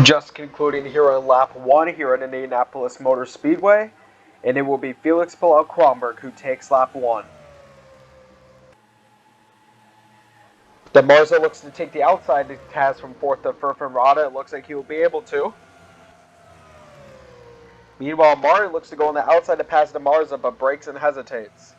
Just concluding here on lap 1 here at Indianapolis Motor Speedway, and it will be Felix Kronberg who takes lap 1. DeMarza looks to take the outside to pass from 4th to 5th from Rada. It looks like he will be able to. Meanwhile, Mari looks to go on the outside to pass DeMarza, but brakes and hesitates.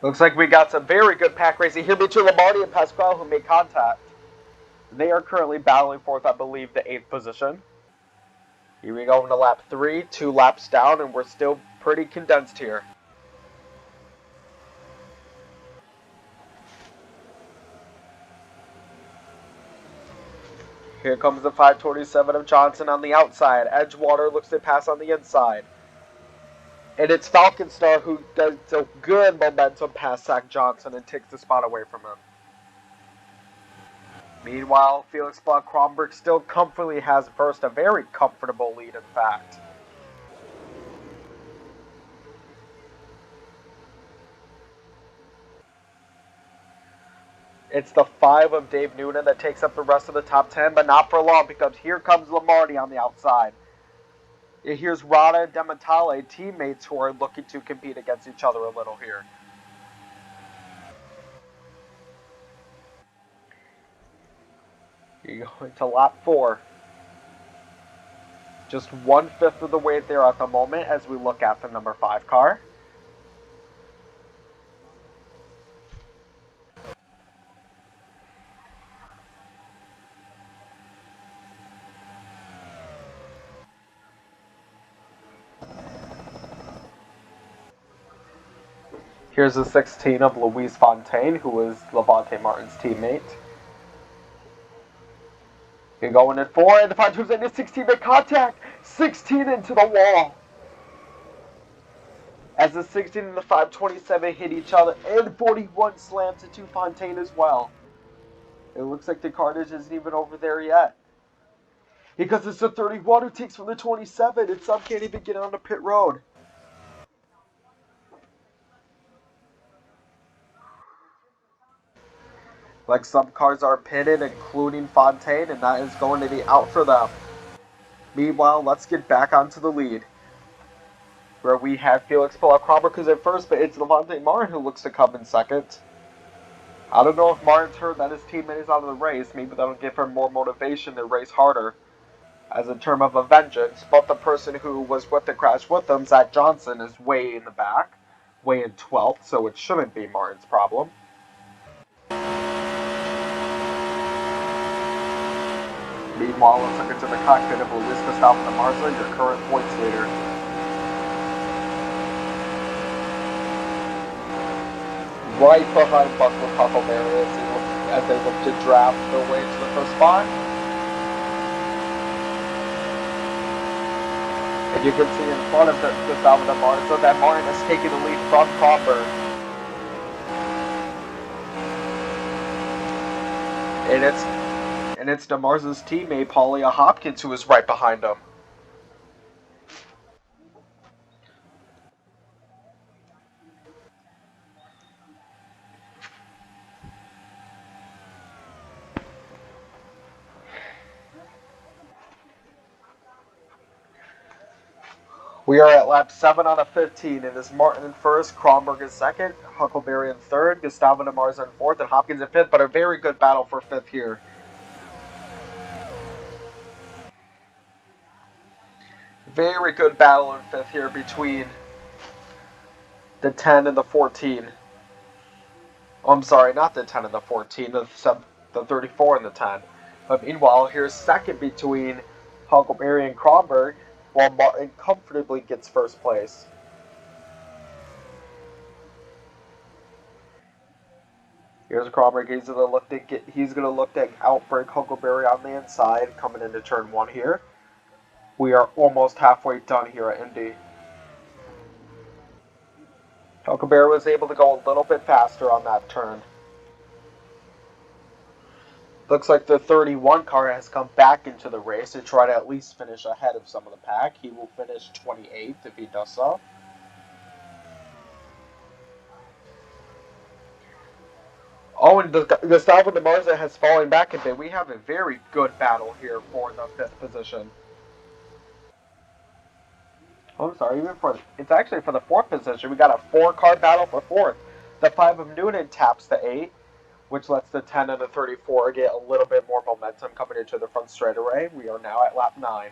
Looks like we got some very good pack racing here between Lombardi and Pasquale, who made contact. They are currently battling for, I believe, the 8th position. Here we go into lap 3, 2 laps down, and we're still pretty condensed here. Here comes the 527 of Johnson on the outside. Edgewater looks to pass on the inside. And it's Falconstar who does a good momentum past Zach Johnson and takes the spot away from him. Meanwhile, Felix Kronberg still comfortably has first, a very comfortable lead in fact. It's the 5 of Dave Noonan that takes up the rest of the top 10, but not for long because here comes Lombardi on the outside. Here's Rada and Dementale, teammates who are looking to compete against each other a little here. You go into lap 4. Just 1/5 of the way there at the moment as we look at the number 5 car. Here's the 16 of Louise Fontaine, who was Levante Martin's teammate. You're going at 4, and the 527 into 16 make contact. 16 into the wall. As the 16 and the 527 hit each other, and 41 slams into Fontaine as well. It looks like the carnage isn't even over there yet. Because it's the 31 who takes from the 27, and some can't even get on the pit road. Like some cars are pitted, including Fontaine, and that is going to be out for them. Meanwhile, let's get back onto the lead. Where we have Felix Kronberg who's in first, but it's Levante Martin who looks to come in second. I don't know if Martin's heard that his teammate is out of the race. Maybe that'll give him more motivation to race harder as a term of a vengeance. But the person who was with the crash with him, Zach Johnson, is way in the back, way in 12th, so it shouldn't be Martin's problem. Meanwhile, let's look into the cockpit of Luis Gustavo Marza, your current points leader. Right behind Buckle Huckleberry as they look to draft their way to the first spot. And you can see in front of Gustavo Marza that Martin has taken the lead from Kronberg. And it's DeMarza's teammate, Paulia Hopkins, who is right behind him. We are at lap 7 out of 15. It is Martin in first, Kronberg in second, Huckleberry in third, Gustavo Marza in fourth, and Hopkins in fifth, but a very good battle for fifth here. Very good battle in fifth here between the 10 and the 14. Oh, I'm sorry, not the 10 and the 14, the 34 and the 10. But meanwhile, here's second between Huckleberry and Kronberg, while Martin comfortably gets first place. Here's Kronberg. He's gonna look to outbreak Huckleberry on the inside, coming into turn 1 here. We are almost halfway done here at Indy. Huckleberry was able to go a little bit faster on that turn. Looks like the 31 car has come back into the race to try to at least finish ahead of some of the pack. He will finish 28th if he does so. Oh, and Gustavo De Marza has fallen back a bit. We have a very good battle here for the 5th position. Oh, I'm sorry, it's actually for the 4th position. We got a 4-car battle for 4th. The 5 of Noonan taps the 8, which lets the 10 and the 34 get a little bit more momentum coming into the front straightaway. We are now at lap 9.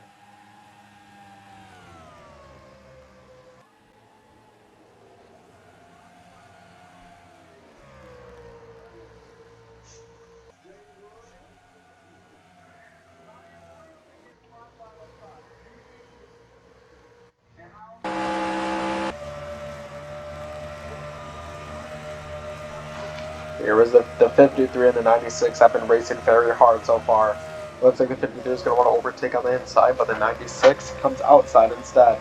Here is the 53 and the 96 have been racing very hard so far. Looks like the 53 is going to want to overtake on the inside, but the 96 comes outside instead.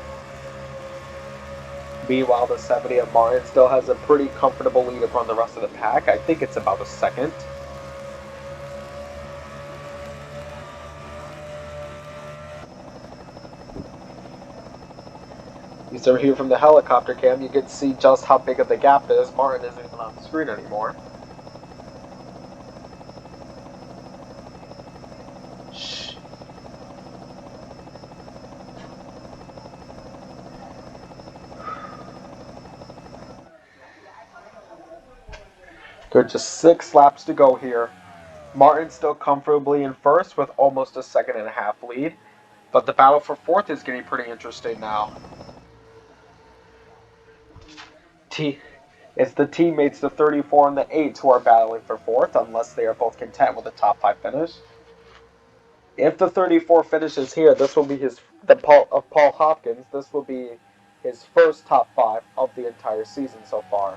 Meanwhile, the 70 of Martin still has a pretty comfortable lead upon the rest of the pack. I think it's about a second. You see here from the helicopter cam, you can see just how big of the gap is. Martin isn't even on the screen anymore. Shh. Good, just 6 laps to go here. Martin still comfortably in first with almost a second and a half lead. But the battle for 4th is getting pretty interesting now. It's the teammates, the 34 and the 8, who are battling for 4th, unless they are both content with a top 5 finish. If the 34 finishes here, this will be Paul Hopkins. This will be his first top 5 of the entire season so far.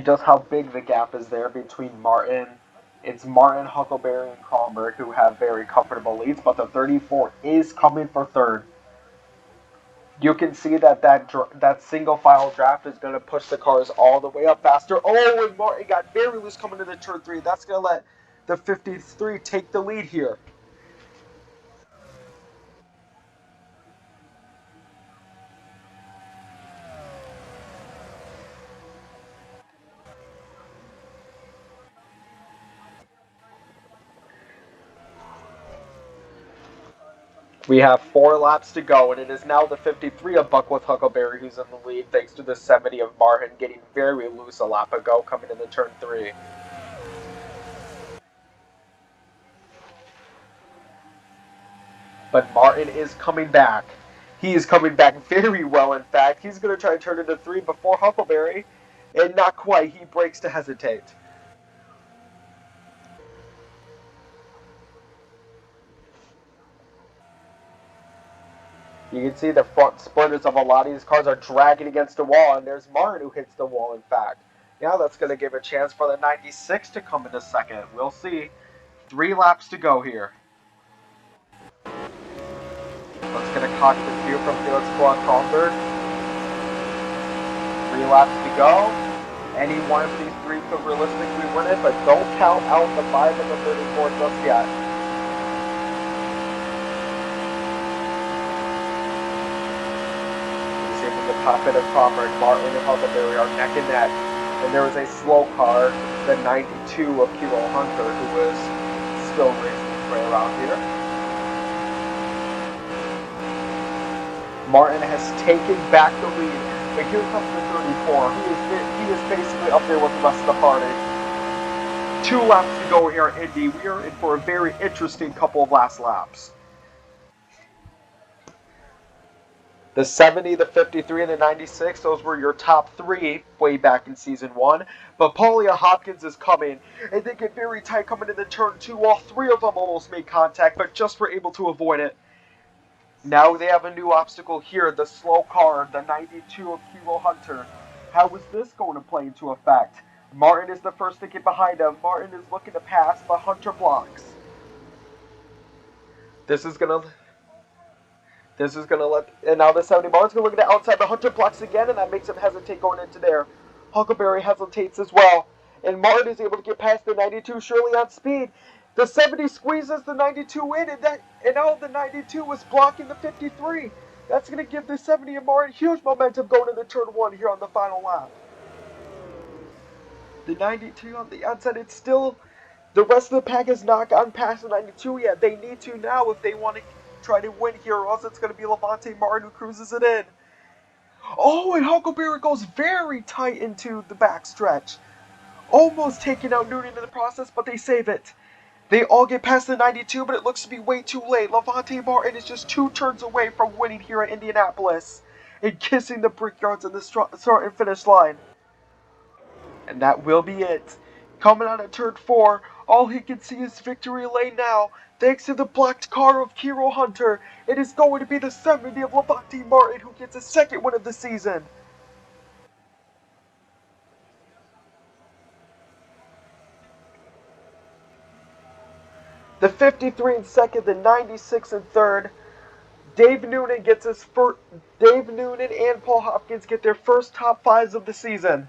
Just how big the gap is there between Martin. It's Martin, Huckleberry, and Kronberg who have very comfortable leads, but the 34 is coming for 3rd. You can see that single file draft is going to push the cars all the way up faster. Oh, and Martin got very loose coming into turn 3. That's going to let the 53 take the lead here. We have 4 laps to go, and it is now the 53 of Buckworth Huckleberry who's in the lead, thanks to the 70 of Martin getting very loose a lap ago coming into turn 3. But Martin is coming back. He is coming back very well, in fact. He's going to try to turn into 3 before Huckleberry, and not quite. He breaks to hesitate. You can see the front splitters of a lot of these cars are dragging against the wall, and there's Martin who hits the wall, in fact. Now that's going to give a chance for the 96 to come into second. We'll see. 3 laps to go here. Let's get a cockpit view from Felix Kronberg. 3 laps to go. Any one of these 3 could realistically win it, but don't count out the 5 and the 34 just yet. You see from the cockpit of Kronberg, Martin and Huckleberry are neck and neck. And there was a slow car, the 92 of Kilo Hunter, who was still racing his way around here. Martin has taken back the lead, but here comes the 34. He is basically up there with the rest of the party. 2 laps to go here at Indy. We are in for a very interesting couple of last laps. The 70, the 53, and the 96, those were your top 3 way back in Season 1. But Paulia Hopkins is coming, and they get very tight coming into turn 2. All 3 of them almost made contact, but just were able to avoid it. Now they have a new obstacle here, the slow car, the 92 of Kilo Hunter. How is this going to play into effect? Martin is the first to get behind him. Martin is looking to pass, but Hunter blocks. This is gonna let, and now the 70 Martin's gonna look at the outside. The Hunter blocks again, and that makes him hesitate going into there. Huckleberry hesitates as well, and Martin is able to get past the 92 surely on speed. The 70 squeezes the 92 in, and now the 92 was blocking the 53. That's gonna give the 70 and Martin huge momentum going into turn 1 here on the final lap. The 92 on the outside, it's still, the rest of the pack has not gotten past the 92 yet. They need to now if they want to try to win here, or else it's going to be Levante Martin who cruises it in. Oh, and Huckleberry goes very tight into the backstretch. Almost taking out Noonan in the process, but they save it. They all get past the 92, but it looks to be way too late. Levante Martin is just 2 turns away from winning here at Indianapolis and kissing the brickyards in the start and finish line. And that will be it. Coming out at turn 4, all he can see is victory lane now. Thanks to the blocked car of Kiro Hunter, it is going to be the 70 of Levante Martin who gets his second win of the season. The 53 in second, the 96 in third. Dave Noonan and Paul Hopkins get their first top 5s of the season.